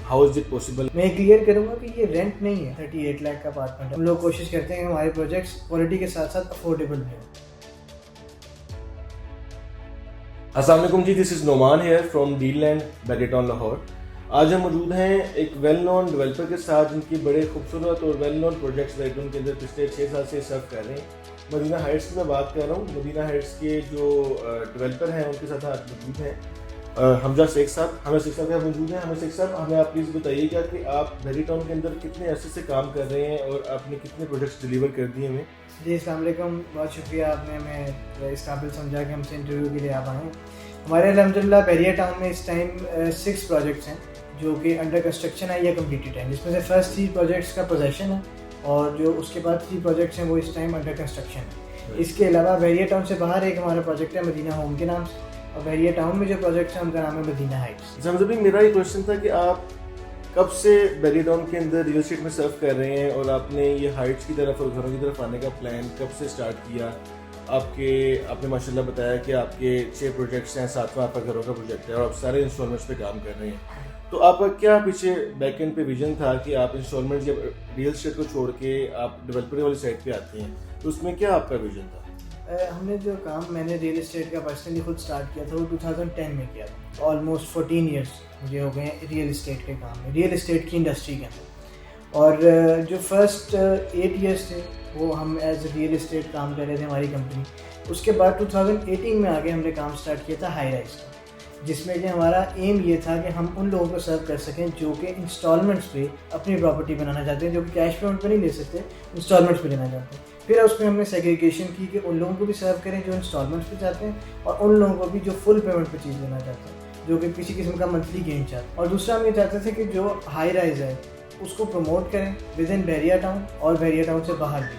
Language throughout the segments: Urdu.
how is it possible? میں کلیئر کروں گا کہ یہ رینٹ نہیں ہے 38 لاکھ کا اپارٹمنٹ. ہم لوگ کوشش کرتے ہیں کہ ہمارے پروجیکٹس کوالٹی کے ساتھ ساتھ افورڈیبل بھی ہوں. السلام علیکم جی, this is Noman here from Deal Land Bahria Town Lahore. آج ہم موجود ہیں ایک ویل نون ڈیولپر کے ساتھ جن کی بڑے خوبصورت اور ویل نون پروجیکٹس بیری ٹاؤن کے اندر پچھلے 6 سال سے سرو کر رہے ہیں. مدینہ ہائٹس کی میں بات کر رہا ہوں. مدینہ ہائٹس کے جو ڈیولپر ہیں ان کے ساتھ آج موجود ہیں حمزہ شیخ صاحب. حمزہ شیخ صاحب موجود ہیں. حمزہ شیخ صاحب, ہمیں آپ پلیز بتائیے گا کہ آپ بیری ٹاؤن کے اندر کتنے عرصے سے کام کر رہے ہیں اور آپ نے کتنے پروجیکٹس ڈیلیور کر دیے ہمیں؟ جی السلام علیکم, بہت شکریہ آپ نے ہمیں اس قابل سمجھا کہ ہم سے انٹرویو کے لیے آپ آئے ہیں. ہمارے الحمدللہ بیریا ٹاؤن میں اس ٹائم 6 پروجیکٹس ہیں جو کہ انڈر کنسٹرکشن ہے یا کمپلیٹڈ ہیں, جس میں سے فرسٹ 3 پروجیکٹس کا پوزیشن ہے اور جو اس کے بعد 3 پروجیکٹس ہیں وہ اس ٹائم انڈر کنسٹرکشن ہے. اس کے علاوہ بیریا ٹاؤن سے باہر ایک ہمارا پروجیکٹ ہے مدینہ ہوم کے نام سے, اور بیریا ٹاؤن میں جو پروجیکٹس ہیں ان کا نام ہے مدینہ ہائٹس. زمزم بھائی, میرا یہ کوشچن تھا کہ آپ کب سے بیری ٹاؤن کے اندر ریئل اسٹیٹ میں سرو کر رہے ہیں اور آپ نے یہ ہائٹس کی طرف اور گھروں کی طرف آنے کا پلان کب سے اسٹارٹ کیا؟ آپ نے ماشاء اللہ بتایا کہ آپ کے 6 پروجیکٹس ہیں, 7واں آپ کا گھروں کا پروجیکٹ ہے اور آپ سارے انسٹالمنٹس پہ کام کر رہے ہیں. تو آپ کا کیا پیچھے بیک اینڈ پہ ویژن تھا کہ آپ انسٹالمنٹ جب ریئل اسٹیٹ کو چھوڑ کے آپ ڈیولپر والی سائڈ پہ آتے ہیں, تو اس میں کیا آپ کا ویژن تھا؟ ہم نے جو کام میں نے ریئل اسٹیٹ کا پرسنلی خود اسٹارٹ کیا تھا وہ 2010 میں کیا تھا. آلموسٹ 14 ایئرس مجھے ہو گئے ہیں ریئل اسٹیٹ کے کام میں, ریئل اسٹیٹ کی انڈسٹری کے اندر. اور جو فرسٹ 8 ایئرس تھے وہ ہم ایز ریئل اسٹیٹ کام کر رہے تھے ہماری کمپنی. اس کے بعد 2018 میں آگے ہم نے کام اسٹارٹ کیا تھا ہائی رائز کا, جس میں کہ ہمارا ایم یہ تھا کہ ہم ان لوگوں کو سرو کر سکیں جو کہ انسٹالمنٹس پہ اپنی پراپرٹی بنانا چاہتے ہیں, جو کہ کیش پیمنٹ پہ نہیں لے سکتے, انسٹالمنٹس پہ لینا چاہتے ہیں. پھر اس میں ہم نے سیگریگیشن کی کہ ان لوگوں کو بھی سرو کریں جو انسٹالمنٹس پہ چاہتے ہیں, اور ان لوگوں کو بھی جو فل پیمنٹ پہ چیز لینا چاہتے ہیں, جو کہ کسی قسم کا منتھلی گین چاہتے ہیں. اور دوسرا ہم یہ چاہتے تھے کہ جو ہائی رائز ہے اس کو پروموٹ کریں ود ان بیریا ٹاؤن اور بیریا ٹاؤن سے باہر بھی,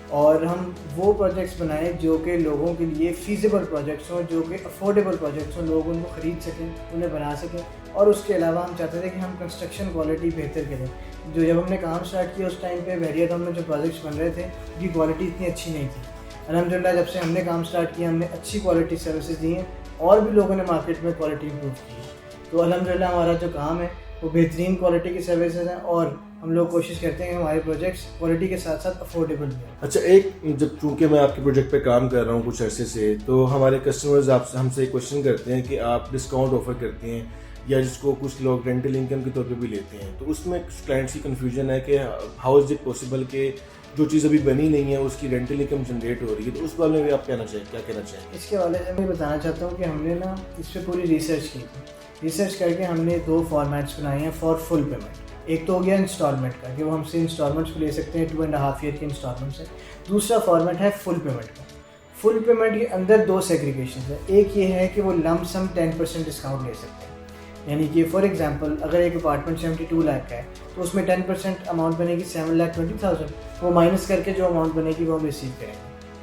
اور ہم وہ پروجیکٹس بنائیں جو کہ لوگوں کے لیے فیزیبل پروجیکٹس ہوں, جو کہ افورڈیبل پروجیکٹس ہوں, لوگ ان کو خرید سکیں, انہیں بنا سکیں. اور اس کے علاوہ ہم چاہتے تھے کہ ہم کنسٹرکشن کوالٹی بہتر کریں. جو جب ہم نے کام اسٹارٹ کیا اس ٹائم پہ بیریا ٹاؤن میں جو پروجیکٹس بن رہے تھے ان کی کوالٹی اتنی اچھی نہیں تھی. الحمدللہ جب سے ہم نے کام اسٹارٹ کیا ہم نے اچھی کوالٹی سروسز دی ہیں اور بھی لوگوں نے مارکیٹ میں کوالٹی امپروو کی ہے. تو الحمدللہ ہمارا جو کام ہے وہ بہترین کوالٹی کی سروسز ہیں, اور ہم لوگ کوشش کرتے ہیں کہ ہمارے پروجیکٹس کوالٹی کے ساتھ ساتھ افورڈیبل بھی ہوں. اچھا, جب چونکہ میں آپ کے پروجیکٹ پہ کام کر رہا ہوں کچھ عرصے سے, تو ہمارے کسٹمرز ہم سے کوشچن کرتے ہیں کہ آپ ڈسکاؤنٹ آفر کرتے ہیں یا جس کو کچھ لوگ رینٹل انکم کے طور پہ بھی لیتے ہیں. تو اس میں کچھ کلائنٹس کی کنفیوژن ہے کہ ہاؤ از اٹ پاسبل کہ جو چیز ابھی بنی نہیں ہے اس کی رینٹل انکم جنریٹ ہو رہی ہے. تو اس بارے میں بھی آپ کیا کہنا چاہیں؟ اس کے حوالے سے میں بتانا چاہتا ہوں کہ ہم نے نا اس پہ پوری ریسرچ کی تھی. ریسرچ کر کے ہم نے 2 فارمیٹس بنائے ہیں فار فل پیمنٹ. ایک تو ہو گیا انسٹالمنٹ کا کہ وہ ہم سے انسٹالمنٹس لے سکتے ہیں 2.5 ایئر کے انسٹالمنٹس ہیں. دوسرا فارمیٹ ہے فل پیمنٹ کا. فل پیمنٹ کے اندر 2 سیگریگیشنز ہیں. ایک یہ ہے کہ وہ لم سم 10% ڈسکاؤنٹ لے سکتے ہیں, یعنی کہ فار ایگزامپل اگر ایک اپارٹمنٹ 72 لاکھ کا ہے تو اس میں 10% اماؤنٹ بنے گی 7,20,000, وہ مائنس کر کے جو اماؤنٹ بنے گی وہ ہم ریسیو کریں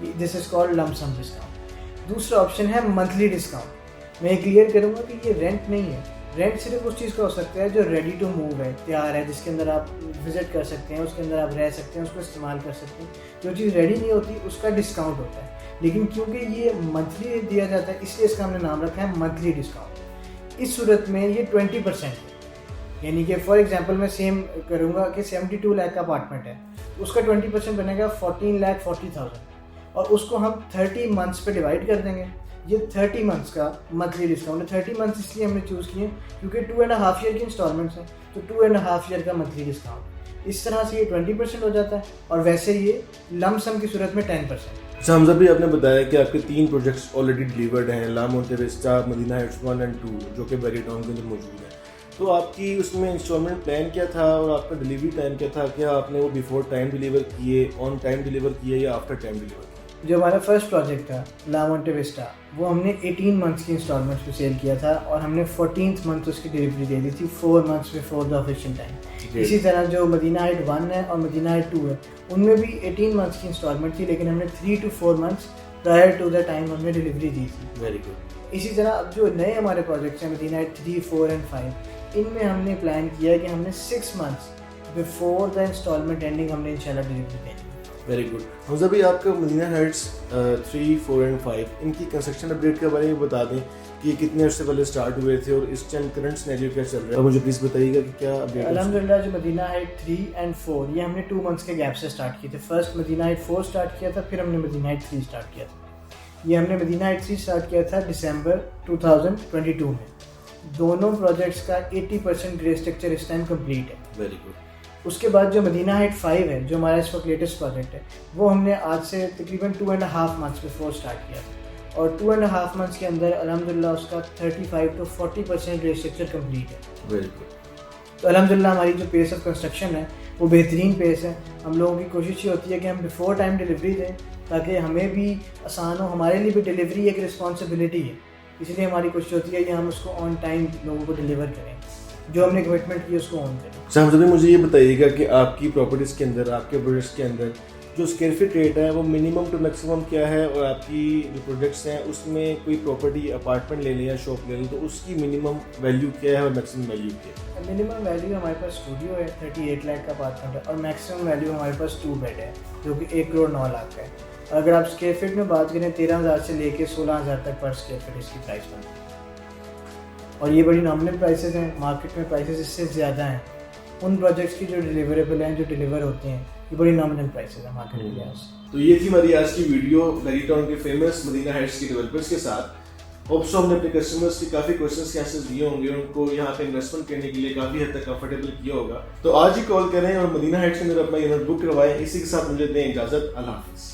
گے. دس از کالڈ لم سم ڈسکاؤنٹ. دوسرا آپشن ہے منتھلی ڈسکاؤنٹ. میں کلیئر کروں گا کہ یہ رینٹ نہیں ہے. رینٹ صرف اس چیز کا ہو سکتا ہے جو ریڈی ٹو موو ہے, تیار ہے, جس کے اندر آپ وزٹ کر سکتے ہیں, اس کے اندر آپ رہ سکتے ہیں, اس کو استعمال کر سکتے ہیں. جو چیز ریڈی نہیں ہوتی اس کا ڈسکاؤنٹ ہوتا ہے. لیکن کیونکہ یہ منتھلی دیا جاتا ہے اس لیے اس کا ہم نے نام رکھا ہے منتھلی ڈسکاؤنٹ. اس صورت میں یہ 20% ہے, یعنی کہ فار ایگزامپل میں سیم کروں گا کہ 72 لاکھ کا اپارٹمنٹ ہے, اس کا 20% بنے گا 14,40,000, اور اس کو ہم 30 منتھس پہ ڈیوائڈ کر دیں گے. یہ 30 منتھس کا منتھلی ڈسکاؤنٹ ہے. 30 منتھس اس لیے ہم نے چوز کیے کیونکہ 2.5 ایئر کی انسٹالمنٹس ہیں, تو 2.5 ایئر کا منتھلی ڈسکاؤنٹ. اس طرح سے یہ 20% ہو جاتا ہے, اور ویسے یہ لم سم کی صورت میں 10%. حمزہ بھائی, آپ نے بتایا کہ آپ کے 3 پروجیکٹس آلریڈی ڈیلیورڈ ہیں, لا مونٹے وسٹا, مدینہ ہائٹس 1 اور 2, جو کہ بیری ٹاؤن کے اندر موجود ہے. تو آپ کی اس میں انسٹالمنٹ پلان کیا تھا اور آپ کا ڈلیوری ٹائم کیا تھا؟ کیا آپ نے وہ بیفور ٹائم ڈلیور کیے, آن ٹائم ڈلیور کیے یا آفٹر ٹائم ڈلیور کیے؟ جو ہمارا فرسٹ پروجیکٹ تھا لا مونٹے وسٹا, وہ ہم نے 18 منتھس کی انسٹالمنٹس پہ سیل کیا تھا, اور ہم نے 14th منتھ اس کی ڈلیوری دے دی تھی 4 months before the official time. اسی طرح جو مدینہ ہائٹ 1 ہے اور مدینہ ہائٹ 2 ہے, ان میں بھی 18 منتھس کی انسٹالمنٹ تھی, لیکن ہم نے 3 to 4 months prior to the time ہم نے ڈلیوری دی تھی. Very good. اسی طرح اب جو نئے ہمارے پروجیکٹس ہیں مدینہ ہائٹ 3, 4 and 5, ان میں ہم نے پلان کیا ہے کہ ہم نے 6 months before the instalment ending ہم نے انشاءاللہ ڈلیوری دینی. Very good. حمزہ بھائی آپ کا مدینہ ہائٹس 3, 4 اینڈ 5 ان کی کنسٹرکشن اپڈیٹ کے بارے میں بتا دیں کہ یہ کتنے عرصے پہلے اسٹارٹ ہوئے تھے اور اس ٹائم کرنٹ سینیریو کیا چل رہا ہے, اور مجھے پلیز بتائیے گا کہ کیا اپڈیٹ. الحمدللہ جو مدینہ ہائٹ 3 اینڈ 4 یہ ہم نے 2 منتھس کے گیپ سے اسٹارٹ کیے تھے. فرسٹ مدینہ ہائٹ 4 اسٹارٹ کیا تھا, پھر ہم نے مدینہ ہائٹ 3 اسٹارٹ کیا تھا. یہ ہم نے مدینہ ہائٹ 3 اسٹارٹ کیا تھا دسمبر 2022 میں. دونوں پروجیکٹس کا 80% گرے اسٹرکچر اس ٹائم کمپلیٹ ہے. Very good. اس کے بعد جو مدینہ ہائٹ 5 ہے جو ہمارا اس وقت لیٹسٹ پروجیکٹ ہے وہ ہم نے آج سے تقریباً 2.5 منتھس بفور اسٹارٹ کیا تھا, اور 2.5 منتھس کے اندر الحمدللہ اس کا 35 to 40% گرے اسٹرکچر کمپلیٹ ہے. Very good. تو الحمدللہ ہماری جو پیس آف کنسٹرکشن ہے وہ بہترین پیس ہے. ہم لوگوں کی کوشش یہ ہوتی ہے کہ ہم بفور ٹائم ڈلیوری دیں تاکہ ہمیں بھی آسان ہو, ہمارے لیے بھی ڈلیوری ایک رسپانسبلٹی ہے, اس لیے ہماری کوشش ہوتی ہے کہ ہم اس کو آن ٹائم لوگوں کو ڈلیور کریں, جو ہم نے کمٹمنٹ کی اس کو آن کریں. حمزہ بھائی مجھے یہ بتائیے گا کہ آپ کی پراپرٹیز کے اندر, آپ کے پروجیکٹس کے اندر جو اسکوائر فٹ ریٹ ہے وہ منیمم ٹو میکسیمم کیا ہے, اور آپ کی جو پروجیکٹس ہیں اس میں کوئی پراپرٹی اپارٹمنٹ لے لیں یا شاپ لے لیں تو اس کی منیمم ویلیو کیا ہے اور میکسیمم ویلیو کیا ہے. منیمم ویلیو ہمارے پاس اسٹوڈیو ہے 38 لاکھ کا اپارٹمنٹ ہے, اور میکسیمم ویلیو ہمارے پاس 2 بیڈ ہے جو کہ 1 کروڑ 9 لاکھ کا ہے. اگر آپ اسکوائر فٹ میں بات کریں 13,000 سے لے کے 16,000 تک پر اسکوائر فٹ اس کی پرائس بنتی ہے, اور یہ بڑی نامنل پرائسز ہیں. مارکیٹ میں پرائسز اس سے زیادہ ہیں. ان پروجیکٹس کی جو ڈلیوریبل ہیں, جو ڈلیور ہوتے ہیں, یہ بڑی نامنل پرائسز ہیں مارکیٹ کے لحاظ سے. تو یہ تھی ہماری آج کی ویڈیو میری ٹاؤن کے فیمس مدینہ ہائٹس کے ڈیولپرز کے ساتھ. ہوپ سو ہم نے اپنے کسٹمرس کی کافی کوشچنس کے آنسر دیے ہوں گے, ان کو یہاں پہ انویسٹمنٹ کرنے کے لیے کافی حد تک کمفرٹیبل کیا ہوگا. تو آج ہی کال کریں اور مدینہ ہائٹس کے اندر اپنا یونٹ بک کروائیں. اسی کے ساتھ مجھے دیں اجازت. اللہ حافظ.